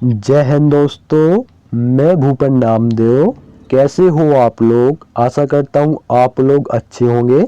जय हिंद दोस्तों, मैं भूपेन नामदेव। कैसे हो आप लोग? आशा करता हूँ आप लोग अच्छे होंगे।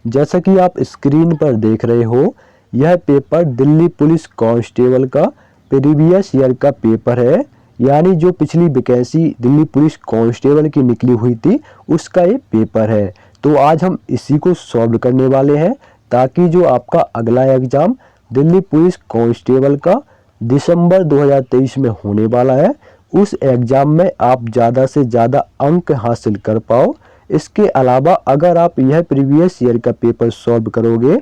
जैसा कि आप स्क्रीन पर देख रहे हो, यह पेपर दिल्ली पुलिस कांस्टेबल का प्रीवियस ईयर का पेपर है। यानी जो पिछली वैकेंसी दिल्ली पुलिस कांस्टेबल की निकली हुई थी, उसका ये पेपर है। तो आज हम इसी को सॉल्व करने वाले हैं, ताकि जो आपका अगला एग्ज़ाम दिल्ली पुलिस कांस्टेबल का दिसंबर 2023 में होने वाला है, उस एग्ज़ाम में आप ज़्यादा से ज़्यादा अंक हासिल कर पाओ। इसके अलावा अगर आप यह प्रीवियस ईयर का पेपर सॉल्व करोगे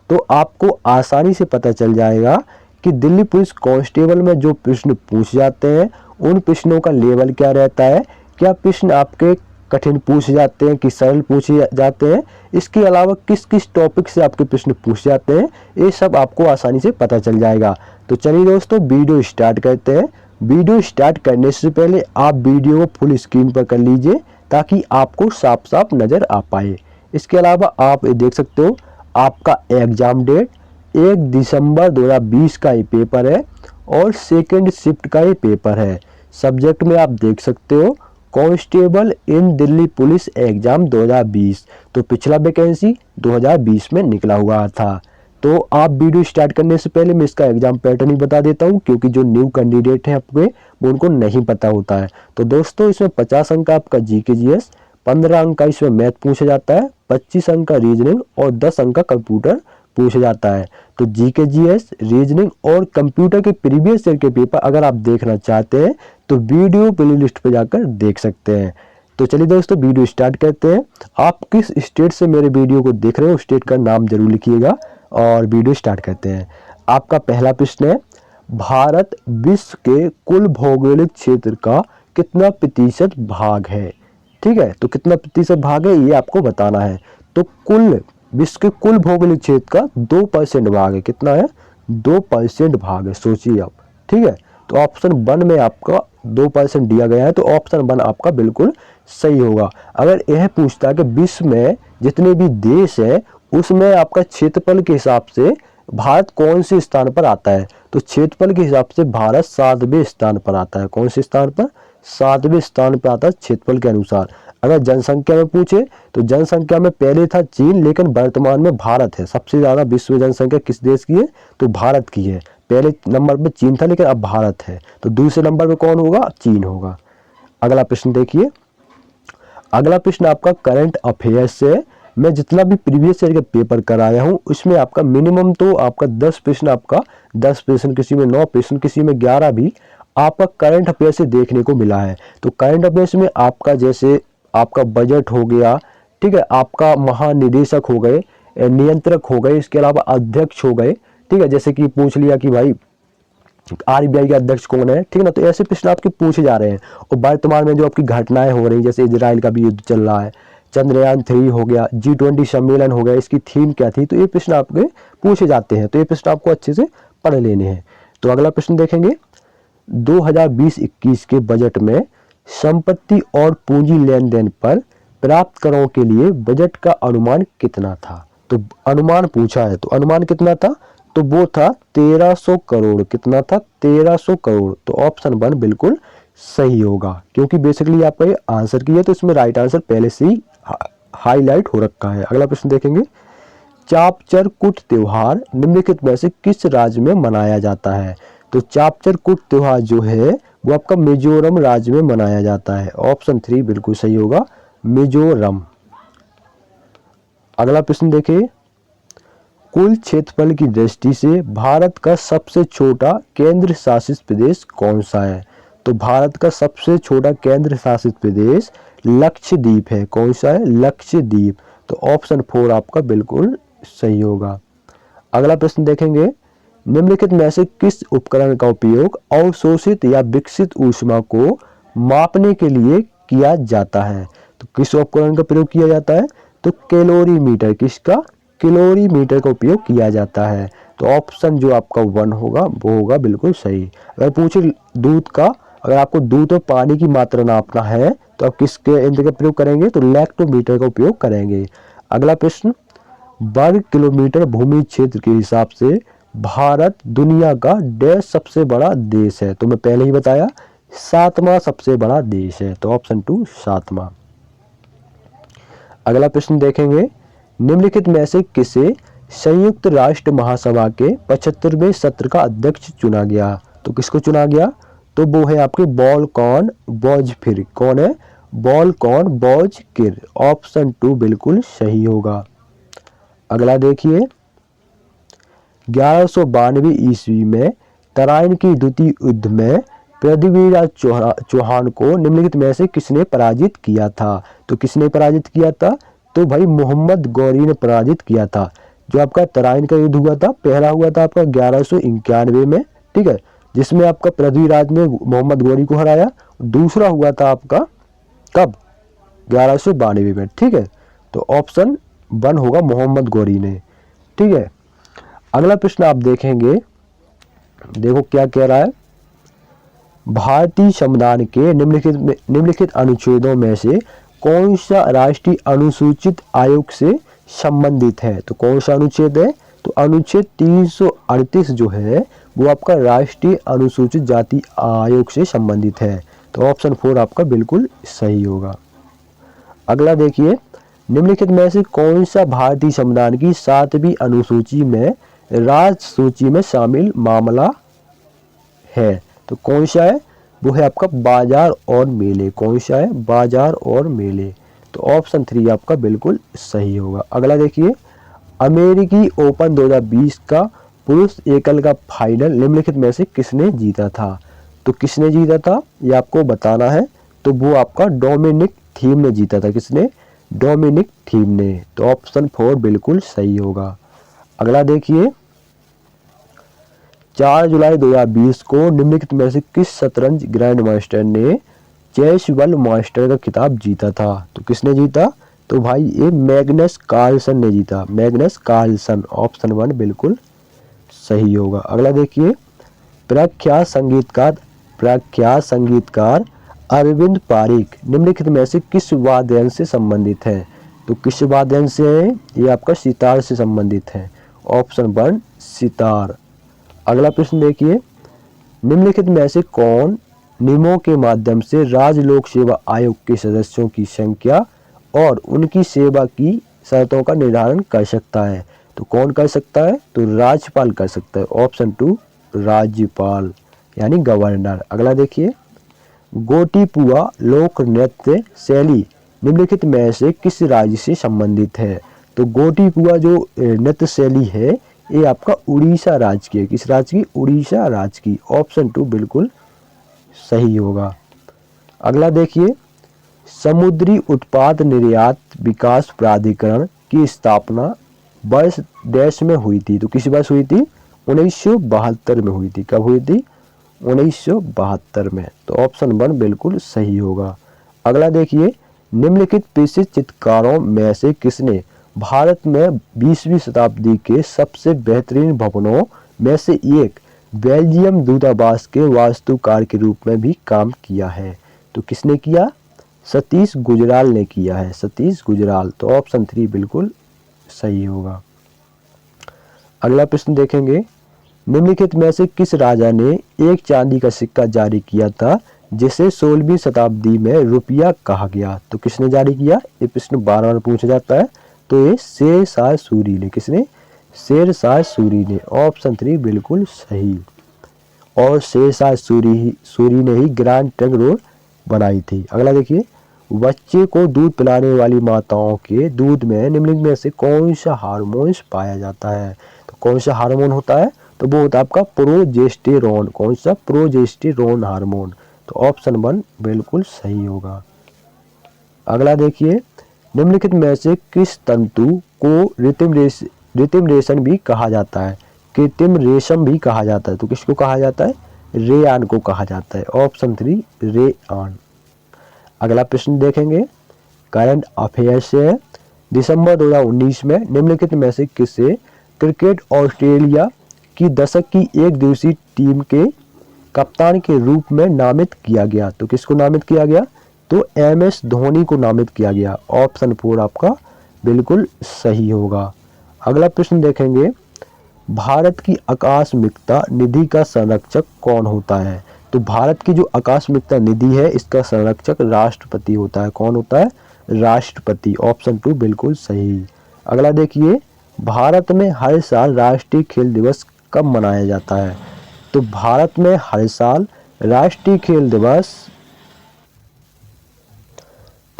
तो आपको आसानी से पता चल जाएगा कि दिल्ली पुलिस कांस्टेबल में जो प्रश्न पूछ जाते हैं उन प्रश्नों का लेवल क्या रहता है, क्या प्रश्न आपके कठिन पूछे जाते हैं कि सरल पूछे जाते हैं, इसके अलावा किस किस टॉपिक से आपके प्रश्न पूछ जाते हैं, ये सब आपको आसानी से पता चल जाएगा। तो चलिए दोस्तों, वीडियो स्टार्ट करते हैं। वीडियो स्टार्ट करने से पहले आप वीडियो को फुल स्क्रीन पर कर लीजिए, ताकि आपको साफ साफ नज़र आ पाए। इसके अलावा आप ये देख सकते हो, आपका एग्ज़ाम डेट 1 दिसंबर 2020 का ये पेपर है और सेकेंड शिफ्ट का ये पेपर है। सब्जेक्ट में आप देख सकते हो कांस्टेबल इन दिल्ली पुलिस एग्ज़ाम 2020। तो पिछला वैकेंसी 2020 में निकला हुआ था। तो आप वीडियो स्टार्ट करने से पहले मैं इसका एग्जाम पैटर्न ही बता देता हूँ, क्योंकि जो न्यू कैंडिडेट हैं आपके, वो उनको नहीं पता होता है। तो दोस्तों, इसमें 50 अंक का आपका जीके जीएस, 15 अंक का इसमें मैथ पूछा जाता है, 25 अंक का रीजनिंग और 10 अंक का कंप्यूटर पूछा जाता है। तो जीके जीएस, रीजनिंग और कंप्यूटर के प्रीवियस ईयर के पेपर अगर आप देखना चाहते हैं तो वीडियो प्ले लिस्ट पर जाकर देख सकते हैं। तो चलिए दोस्तों, वीडियो स्टार्ट करते हैं। आप किस स्टेट से मेरे वीडियो को देख रहे हो, स्टेट का नाम जरूर लिखिएगा और वीडियो स्टार्ट करते हैं। आपका पहला प्रश्न है, भारत विश्व के कुल भौगोलिक क्षेत्र का कितना प्रतिशत भाग है? ठीक है, तो कितना प्रतिशत भाग है ये आपको बताना है। तो कुल विश्व के कुल भौगोलिक क्षेत्र का 2% भाग है। कितना है? 2% भाग है, सोचिए आप। ठीक है, तो ऑप्शन 1 में आपका 2% दिया गया है, तो ऑप्शन 1 आपका बिल्कुल सही होगा। अगर यह पूछता है कि विश्व में जितने भी देश हैं उसमें आपका क्षेत्रफल के हिसाब से भारत कौन से स्थान पर आता है, तो क्षेत्रफल के हिसाब से भारत 7वें स्थान पर आता है। कौन से स्थान पर? 7वें स्थान पर आता है क्षेत्रफल के अनुसार। अगर जनसंख्या में पूछे तो जनसंख्या में पहले था चीन, लेकिन वर्तमान में भारत है। सबसे ज्यादा विश्व में जनसंख्या किस देश की है? तो भारत की है। पहले नंबर पर चीन था, लेकिन अब भारत है। तो दूसरे नंबर पर कौन होगा? चीन होगा। अगला प्रश्न देखिए। अगला प्रश्न आपका करंट अफेयर्स से। मैं जितना भी प्रीवियस ईयर का पेपर कराया हूँ उसमें आपका मिनिमम तो आपका 10 प्रश्न, आपका 10 प्रश्न, किसी में 9 प्रश्न, किसी में 11 भी आपका करंट अफेयर से देखने को मिला है। तो करंट अफेयर्स में आपका जैसे आपका बजट हो गया, ठीक है, आपका महानिदेशक हो गए, नियंत्रक हो गए, इसके अलावा अध्यक्ष हो गए। ठीक है, जैसे कि पूछ लिया कि भाई आरबीआई के अध्यक्ष कौन है, ठीक है ना, तो ऐसे प्रश्न आपके पूछे जा रहे हैं। और वर्तमान में जो आपकी घटनाएं हो रही, जैसे इजराइल का भी युद्ध चल रहा है, चंद्रयान 3 हो गया, G20 सम्मेलन हो गया, इसकी थीम क्या थी, तो ये प्रश्न आपके पूछे जाते हैं। तो ये प्रश्न आपको अच्छे से पढ़ लेने हैं। तो अगला प्रश्न देखेंगे, 2020-21 के बजट में संपत्ति और पूंजी लेन देन पर प्राप्त करों के लिए बजट का अनुमान कितना था? तो अनुमान पूछा है, तो अनुमान कितना था? तो वो था 1300 करोड़। कितना था? 1300 करोड़। तो ऑप्शन 1 बिल्कुल सही होगा, क्योंकि बेसिकली आपका ये आंसर की है, तो इसमें राइट आंसर पहले से ही हाईलाइट हो रखा है। अगला प्रश्न देखेंगे, चापचर कुट त्योहार निम्नलिखित में से किस राज्य में मनाया जाता है? तो चापचर कुट त्योहार जो है वो आपका मिजोरम राज्य में मनाया जाता है। ऑप्शन 3 बिल्कुल सही होगा, मिजोरम। अगला प्रश्न देखिए, कुल क्षेत्रफल की दृष्टि से भारत का सबसे छोटा केंद्र शासित प्रदेश कौन सा है? तो भारत का सबसे छोटा केंद्र शासित प्रदेश लक्षद्वीप है। कौन सा है? लक्षद्वीप। तो ऑप्शन 4 आपका बिल्कुल सही होगा। अगला प्रश्न देखेंगे, निम्नलिखित में से किस उपकरण का उपयोग अवशोषित या विकसित ऊष्मा को मापने के लिए किया जाता है? तो किस उपकरण का प्रयोग किया जाता है? तो कैलोरीमीटर। किसका? कैलोरीमीटर का उपयोग किया जाता है। तो ऑप्शन जो आपका 1 होगा वो होगा बिल्कुल सही। अगर पूछे दूध का, अगर आपको दूध और पानी की मात्रा नापना है तो आप किसके यंत्र का प्रयोग करेंगे? तो लैक्टोमीटर का उपयोग करेंगे। अगला प्रश्न, वर्ग किलोमीटर भूमि क्षेत्र के हिसाब से भारत दुनिया का डैश सबसे बड़ा देश है, तो मैं पहले ही बताया 7वां सबसे बड़ा देश है, तो ऑप्शन 2 7वां। अगला प्रश्न देखेंगे, निम्नलिखित में से किसे संयुक्त राष्ट्र महासभा के 75वें सत्र का अध्यक्ष चुना गया? तो किसको चुना गया? तो वो है आपके वोल्कान बोजफिर। कौन है? Volkan Bozkir. ऑप्शन 2 बिल्कुल सही होगा। अगला देखिए, 1192 ईस्वी में तराइन की द्वितीय युद्ध में पृथ्वीराज चौहान को निम्नलिखित में से किसने पराजित किया था? तो किसने पराजित किया था? तो भाई मोहम्मद गौरी ने पराजित किया था। जो आपका तराइन का युद्ध हुआ था, पहला हुआ था आपका 1191 में, ठीक है, जिसमें आपका पृथ्वीराज ने मोहम्मद गौरी को हराया। दूसरा हुआ था आपका कब? 1192 में, ठीक है। तो ऑप्शन 1 होगा मोहम्मद गौरी ने, ठीक है। अगला प्रश्न आप देखेंगे, देखो क्या कह रहा है, भारतीय संविधान के निम्नलिखित अनुच्छेदों में से कौन सा राष्ट्रीय अनुसूचित आयोग से संबंधित है? तो कौन सा अनुच्छेद है? तो अनुच्छेद 338 जो है वो आपका राष्ट्रीय अनुसूचित जाति आयोग से संबंधित है, तो ऑप्शन 4 आपका बिल्कुल सही होगा। अगला देखिए, निम्नलिखित में से कौन सा भारतीय संविधान की 7वीं अनुसूची में राज्य सूची में शामिल मामला है? तो कौन सा है? वो है आपका बाजार और मेले। कौन सा है? बाजार और मेले। तो ऑप्शन 3 आपका बिल्कुल सही होगा। अगला देखिए, अमेरिकी ओपन 2020 का पुरुष एकल का फाइनल निम्नलिखित में से किसने जीता था? तो किसने जीता था ये आपको बताना है। तो वो आपका डोमिनिक थीम ने जीता था। किसने? डोमिनिक थीम ने। तो ऑप्शन 4 बिल्कुल सही होगा। अगला देखिए, 4 जुलाई 2020 को निम्नलिखित में से किस शतरंज ग्रैंड मास्टर ने चेस वर्ल्ड मास्टर का खिताब जीता था? तो किसने जीता? तो भाई ये मैग्नस कार्लसन ने जीता। Magnus Carlsen. ऑप्शन 1 बिल्कुल सही होगा। अगला देखिए, प्रख्यात संगीतकार अरविंद पारिक निम्नलिखित में से किस वाद्य यंत्र से संबंधित है? तो किस वाद्य यंत्र से है? ये आपका सितार से संबंधित है। ऑप्शन 1 सितार। अगला प्रश्न देखिए, निम्नलिखित में से कौन नियमों के माध्यम से राज्य लोक सेवा आयोग के सदस्यों की संख्या और उनकी सेवा की शर्तों का निर्धारण कर सकता है? तो कौन कर सकता है? तो राज्यपाल कर सकता है। ऑप्शन 2 राज्यपाल यानी गवर्नर। अगला देखिए, गोटीपुआ लोक नृत्य शैली निम्नलिखित में से किस राज्य से संबंधित है? तो गोटीपुआ जो नृत्य शैली है ये आपका उड़ीसा राज्य की है। किस राज्य की? उड़ीसा राज्य की। ऑप्शन 2 बिल्कुल सही होगा। अगला देखिए, समुद्री उत्पाद निर्यात विकास प्राधिकरण की स्थापना वर्ष डैश में हुई थी? तो किस वर्ष हुई थी? 1972 में हुई थी। कब हुई थी? 1972 में। तो ऑप्शन 1 बिल्कुल सही होगा। अगला देखिए, निम्नलिखित प्रसिद्ध चित्रकारों में से किसने भारत में 20वीं शताब्दी के सबसे बेहतरीन भवनों में से एक बेल्जियम दूतावास के वास्तुकार के रूप में भी काम किया है? तो किसने किया? सतीश गुजराल ने किया है। सतीश गुजराल। तो ऑप्शन 3 बिल्कुल सही होगा। अगला प्रश्न देखेंगे, निम्नलिखित में से किस राजा ने एक चांदी का सिक्का जारी किया था जिसे 16वीं शताब्दी में रुपया कहा गया? तो किसने जारी किया? ये प्रश्न बार बार पूछा जाता है। तो ये शेरशाह सूरी ने। किसने? शेरशाह सूरी ने। ऑप्शन 3 बिल्कुल सही। और शेरशाह सूरी ने ही ग्रैंड ट्रंक रोड बनाई थी। अगला देखिए, बच्चे को दूध पिलाने वाली माताओं के दूध में निम्नलिखित में से कौन सा हार्मोन पाया जाता है? तो कौन सा हार्मोन होता है? तो वो होता है आपका प्रोजेस्टेरोन। कौन सा? Progesterone hormone. तो ऑप्शन 1 बिल्कुल सही होगा। अगला देखिए, निम्नलिखित में से किस तंतु को कृत्रिम रेशम भी कहा जाता है? कृत्रिम रेशम भी कहा जाता है। तो किसको कहा जाता है? रेयान को कहा जाता है। Option 3 rayon. अगला प्रश्न देखेंगे, करंट अफेयर से है। दिसंबर 2019 में निम्नलिखित में से किसे क्रिकेट ऑस्ट्रेलिया की दशक की एक दिवसीय टीम के कप्तान के रूप में नामित किया गया? तो किसको नामित किया गया? तो MS धोनी को नामित किया गया। ऑप्शन 4 आपका बिल्कुल सही होगा। अगला प्रश्न देखेंगे, भारत की आकस्मिकता निधि का संरक्षक कौन होता है? तो भारत की जो आकस्मिकता निधि है इसका संरक्षक राष्ट्रपति होता है। कौन होता है? राष्ट्रपति। ऑप्शन 2 बिल्कुल सही। अगला देखिए, भारत में हर साल राष्ट्रीय खेल दिवस कब मनाया जाता है? तो भारत में हर साल राष्ट्रीय खेल दिवस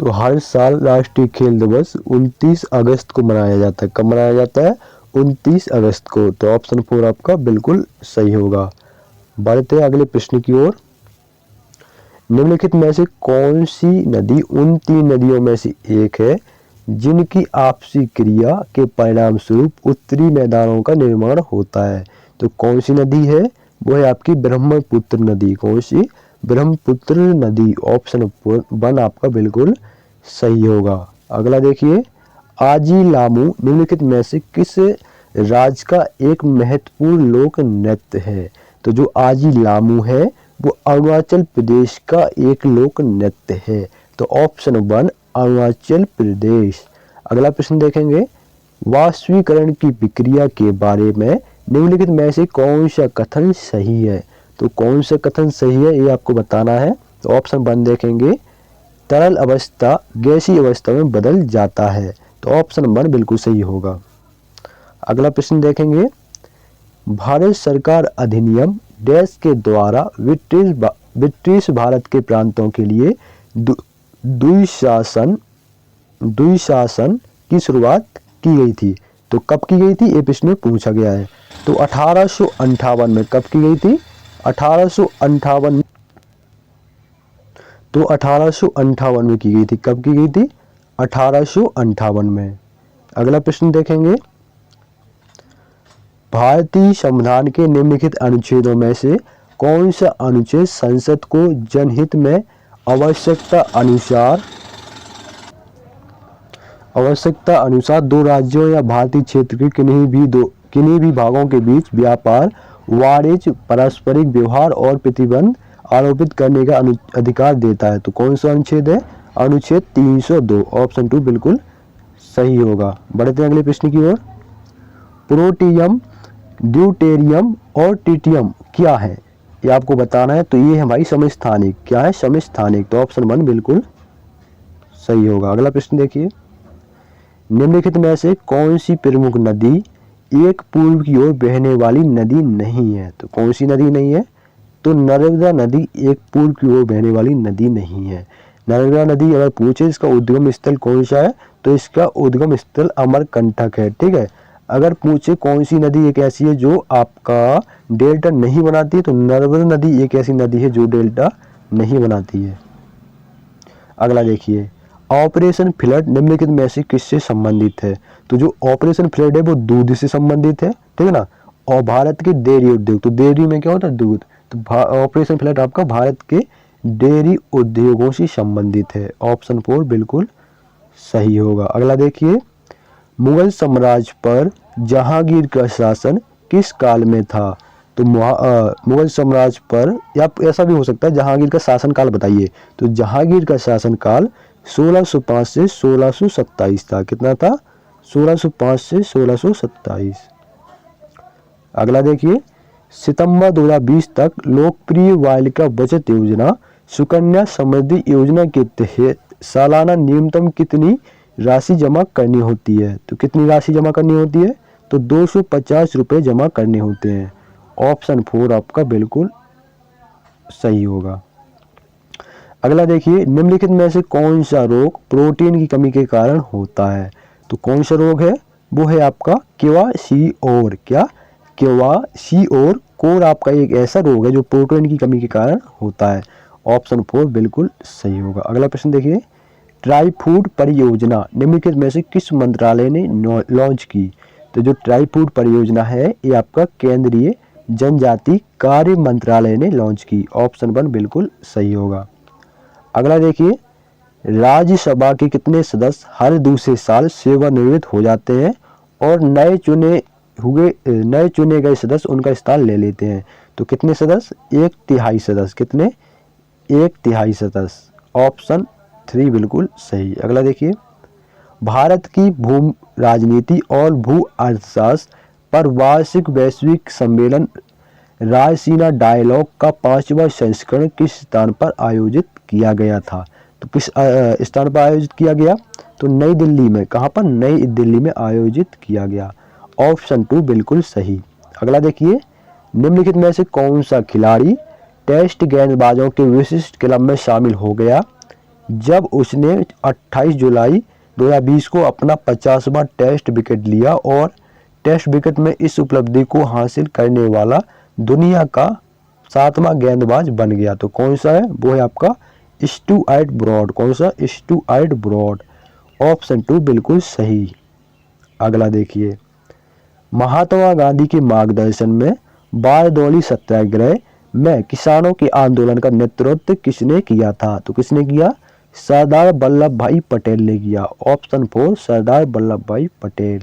तो हर साल राष्ट्रीय खेल दिवस 29 अगस्त को मनाया जाता है। कब मनाया जाता है? 29 अगस्त को। तो ऑप्शन 4 आपका बिल्कुल सही होगा। बढ़ते हैं अगले प्रश्न की ओर। निम्नलिखित में से कौन सी नदी उन 3 नदियों में से एक है जिनकी आपसी क्रिया के परिणाम स्वरूप उत्तरी मैदानों का निर्माण होता है? तो कौन सी नदी है? वो है आपकी ब्रह्मपुत्र नदी। कौन सी? ब्रह्मपुत्र नदी। ऑप्शन 1 आपका बिल्कुल सही होगा। अगला देखिए, आजी लामू निम्नलिखित में से किस राज्य का एक महत्वपूर्ण लोक नृत्य है? तो जो आजी लामू है वो अरुणाचल प्रदेश का एक लोक नृत्य है। तो ऑप्शन 1 अरुणाचल प्रदेश। अगला प्रश्न देखेंगे, वास्तविकरण की प्रक्रिया के बारे में निम्नलिखित में से कौन सा कथन सही है? तो कौन सा कथन सही है ये आपको बताना है। तो ऑप्शन 1 देखेंगे, तरल अवस्था गैसीय अवस्था में बदल जाता है। तो ऑप्शन 1 बिल्कुल सही होगा। अगला प्रश्न देखेंगे, भारत सरकार अधिनियम डैश के द्वारा ब्रिटिश भारत के प्रांतों के लिए द्विशासन की शुरुआत की गई थी। तो कब की गई थी ये प्रश्न में पूछा गया है। तो 1858 में। कब की गई थी? 1858। तो 1858 में की गई थी। कब की गई थी? 1858 में। अगला प्रश्न देखेंगे, भारतीय संविधान के निम्नलिखित अनुच्छेदों में से कौन सा अनुच्छेद संसद को जनहित में आवश्यकता अनुसार दो राज्यों या भारतीय क्षेत्र के किन्हीं भी भागों के बीच व्यापार, वाणिज्य, पारस्परिक व्यवहार और प्रतिबंध आरोपित करने का अधिकार देता है? तो कौन सा अनुच्छेद है? अनुच्छेद 302। ऑप्शन 2 बिल्कुल सही होगा। बढ़ते हैं अगले प्रश्न की ओर। प्रोटियम, ड्यूटेरियम और ट्रिटियम क्या है? ये आपको बताना है। तो ये है भाई समस्थानिक। क्या है? समस्थानिक। तो ऑप्शन 1 बिल्कुल सही होगा। अगला प्रश्न देखिए, निम्नलिखित में से कौन सी प्रमुख नदी एक पूर्व की ओर बहने वाली नदी नहीं है? तो कौन सी नदी नहीं है? तो नर्मदा नदी एक पूर्व की ओर बहने वाली नदी नहीं है। नर्मदा नदी अगर पूछे इसका उद्गम स्थल कौन सा है, तो इसका उद्गम स्थल अमरकंटक है। ठीक है। अगर पूछे कौन सी नदी एक ऐसी है जो आपका डेल्टा नहीं बनाती है, तो नर्मदा नदी एक ऐसी नदी है जो डेल्टा नहीं बनाती है। अगला देखिए, ऑपरेशन फ्लड निम्नलिखित में से किससे संबंधित है? तो जो ऑपरेशन फ्लड है वो दूध से संबंधित है। ठीक है ना। और भारत के डेयरी उद्योग, तो डेयरी में क्या होता है? दूध। तो ऑपरेशन फ्लड आपका भारत के डेयरी उद्योगों से संबंधित है। ऑप्शन 4 बिल्कुल सही होगा। अगला देखिए, मुगल साम्राज्य पर जहांगीर का शासन किस काल में था? तो मुगल साम्राज्य पर, या ऐसा भी हो सकता है जहांगीर का शासन काल बताइए। तो जहांगीर का शासन काल 1605 से 1627 था। कितना था? 1605 से 1627। अगला देखिए, सितंबर 2020 तक लोकप्रिय बालिका बचत योजना सुकन्या समृद्धि योजना के तहत सालाना न्यूनतम कितनी राशि जमा करनी होती है? तो कितनी राशि जमा करनी होती है? तो 250 रुपये जमा करने होते हैं। ऑप्शन 4 आपका बिल्कुल सही होगा। अगला देखिए, निम्नलिखित में से कौन सा रोग प्रोटीन की कमी के कारण होता है? तो कौन सा रोग है? वो है आपका क्वाशियोर। क्या? क्वाशियोर कोर आपका एक ऐसा रोग है जो प्रोटीन की कमी के कारण होता है। ऑप्शन 4 बिल्कुल सही होगा। अगला प्रश्न देखिए, ट्राई फूड परियोजना निम्नलिखित में से किस मंत्रालय ने लॉन्च की? तो जो ट्राई फूड परियोजना है ये आपका केंद्रीय जनजाति कार्य मंत्रालय ने लॉन्च की। ऑप्शन 1 बिल्कुल सही होगा। अगला देखिए, राज्यसभा के कितने सदस्य हर दूसरे साल सेवानिवृत्त हो जाते हैं और नए चुने गए सदस्य उनका स्थान ले लेते हैं? तो कितने सदस्य? 1/3 सदस्य। कितने? 1/3 सदस्य। ऑप्शन 3 बिल्कुल सही। अगला देखिए, भारत की भू राजनीति और भू अर्थशास्त्र पर वार्षिक वैश्विक सम्मेलन रायसीना डायलॉग का 5वां संस्करण किस स्थान पर आयोजित किया गया था? तो किस स्थान पर आयोजित किया गया? तो नई दिल्ली में। कहाँ पर? नई दिल्ली में आयोजित किया गया। ऑप्शन 2 बिल्कुल सही। अगला देखिए, निम्नलिखित में से कौन सा खिलाड़ी टेस्ट गेंदबाजों के विशिष्ट क्लब में शामिल हो गया जब उसने 28 जुलाई 2020 को अपना 50वां टेस्ट विकेट लिया और टेस्ट विकेट में इस उपलब्धि को हासिल करने वाला दुनिया का 7वां गेंदबाज बन गया? तो कौन सा है? वो है आपका स्टुअर्ट ब्रॉड। कौन सा? Stuart broad. ऑप्शन 2 बिल्कुल सही। अगला देखिए, महात्मा गांधी के मार्गदर्शन में बारदौली सत्याग्रह में किसानों के आंदोलन का नेतृत्व किसने किया था? तो किसने किया? सरदार वल्लभ भाई पटेल ने किया। ऑप्शन 4 सरदार वल्लभ भाई पटेल।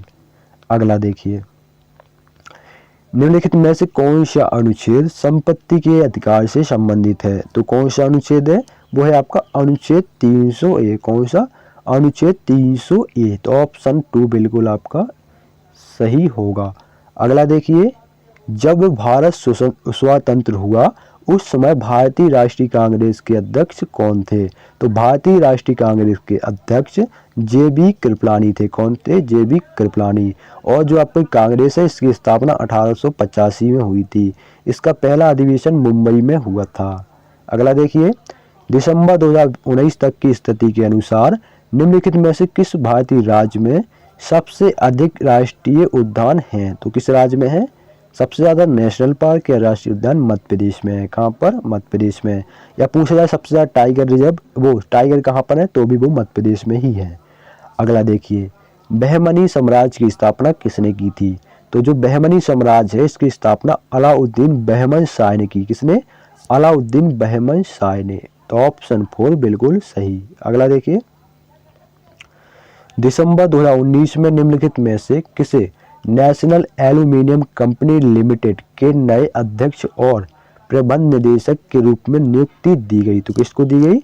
अगला देखिए, निम्नलिखित में से कौन सा अनुच्छेद संपत्ति के अधिकार से संबंधित है? तो कौन सा अनुच्छेद है? वो है आपका अनुच्छेद 300A। कौन सा? अनुच्छेद 300A। तो ऑप्शन 2 बिल्कुल आपका सही होगा। अगला देखिए, जब भारत स्वतंत्र हुआ उस समय भारतीय राष्ट्रीय कांग्रेस के अध्यक्ष कौन थे? तो भारतीय राष्ट्रीय कांग्रेस के अध्यक्ष JB कृपलानी थे। कौन थे? JB कृपलानी। और जो आपकी कांग्रेस है इसकी स्थापना 1885 में हुई थी। इसका पहला अधिवेशन मुंबई में हुआ था। अगला देखिए, दिसंबर 2019 तक की स्थिति के अनुसार निम्नलिखित में से किस भारतीय राज्य में सबसे अधिक राष्ट्रीय उद्यान हैं? तो किस राज्य में है सबसे ज़्यादा नेशनल पार्क या राष्ट्रीय उद्यान? मध्य प्रदेश में है। कहाँ पर? मध्य प्रदेश में। या पूछा जाए सबसे ज़्यादा टाइगर रिजर्व, वो टाइगर कहाँ पर है? तो भी वो मध्य प्रदेश में ही है। अगला देखिए, बहमनी साम्राज्य की स्थापना किसने की थी? तो जो बहमनी साम्राज्य है इसकी स्थापना अलाउद्दीन बहमन शाह ने की। किसने? अलाउद्दीन बहमन शाह ने। तो ऑप्शन 4 बिल्कुल सही। अगला देखिए, दिसंबर 2019 में निम्नलिखित में से किसे नेशनल एल्यूमिनियम कंपनी लिमिटेड के नए अध्यक्ष और प्रबंध निदेशक के रूप में नियुक्ति दी गई? तो किसको दी गई?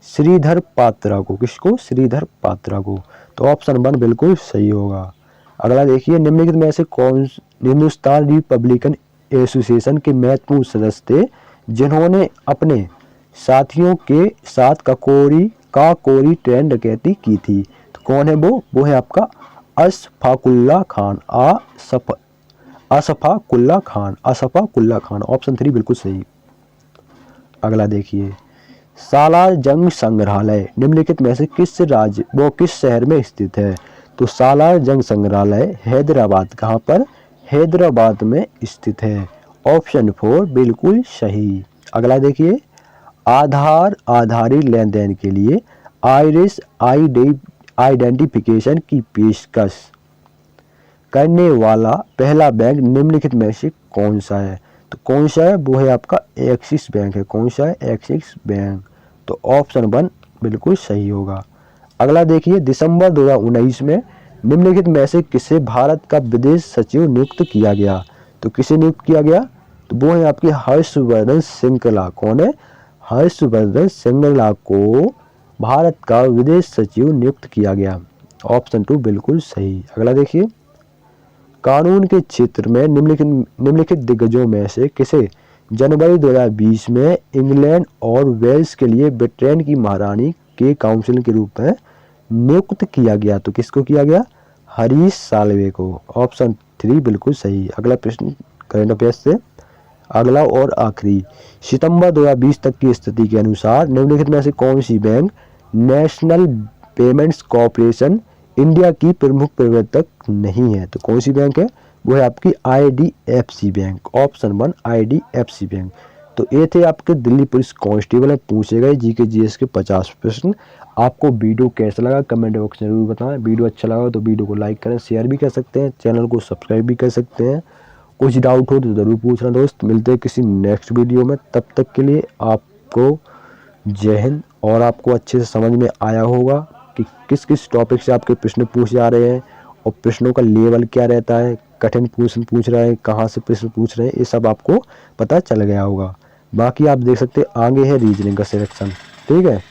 श्रीधर पात्रा को। किसको? श्रीधर पात्रा को। तो ऑप्शन 1 बिल्कुल सही होगा। अगला देखिए, निम्नलिखित में से कौन हिंदुस्तान रिपब्लिकन एसोसिएशन के महत्वपूर्ण सदस्य थे जिन्होंने अपने साथियों के साथ काकोरी ट्रेन डकैती की थी? तो कौन है वो? वो है आपका अशफाकुल्ला खान। अशफाकुल्ला खान। ऑप्शन 3 बिल्कुल सही। अगला देखिए, सालार जंग संग्रहालय निम्नलिखित में से किस शहर में स्थित है? तो सालार जंग संग्रहालय हैदराबाद। कहाँ पर? हैदराबाद में स्थित है। ऑप्शन 4 बिल्कुल सही। अगला देखिए, आधार आधारित लेन देन के लिए आइरिस आइडेंटिफिकेशन की पेशकश करने वाला पहला बैंक निम्नलिखित में से कौन सा है? तो कौन सा है? वो है आपका एक्सिस बैंक है। कौन सा है? Axis bank. तो ऑप्शन 1 बिल्कुल सही होगा। अगला देखिए, दिसंबर 2019 में निम्नलिखित में से किसे भारत का विदेश सचिव नियुक्त किया गया? तो किसे नियुक्त किया गया? तो वो है आपके हर्षवर्धन श्रृंखला। कौन है? हर्षवर्धन श्रृंखला को भारत का विदेश सचिव नियुक्त किया गया। ऑप्शन 2 बिल्कुल सही। अगला देखिए, कानून के क्षेत्र में निम्नलिखित दिग्गजों में से किसे जनवरी 2020 में इंग्लैंड और वेल्स के लिए ब्रिटेन की महारानी के काउंसिल के रूप में नियुक्त किया गया? तो किसको किया गया? हरीश साल्वे को। ऑप्शन 3 बिल्कुल सही। अगला प्रश्न करंट अफेयर्स से अगला और आखिरी, सितंबर 2020 तक की स्थिति के अनुसार निम्नलिखित में से कौन सी bank national payments corporation India की प्रमुख प्रवर्तक नहीं है? तो कौन सी बैंक है? वो है आपकी IDFC bank. Option 1 IDFC bank. तो ये थे आपके दिल्ली पुलिस कांस्टेबल में पूछे गए GK GS के 50 प्रश्न। आपको वीडियो कैसा लगा कमेंट बॉक्स में जरूर बताएं। वीडियो अच्छा लगा तो वीडियो को लाइक करें, शेयर भी कर सकते हैं, चैनल को सब्सक्राइब भी कर सकते हैं। कुछ डाउट हो तो ज़रूर पूछना दोस्त। मिलते हैं किसी नेक्स्ट वीडियो में, तब तक के लिए आपको जय हिंद। और आपको अच्छे से समझ में आया होगा कि किस किस टॉपिक से आपके प्रश्न पूछ जा रहे हैं और प्रश्नों का लेवल क्या रहता है, कठिन प्रश्न पूछ रहे हैं, कहाँ से प्रश्न पूछ रहे हैं, ये सब आपको पता चल गया होगा। बाकी आप देख सकते हैं आगे है रीजनिंग का सिलेक्शन। ठीक है।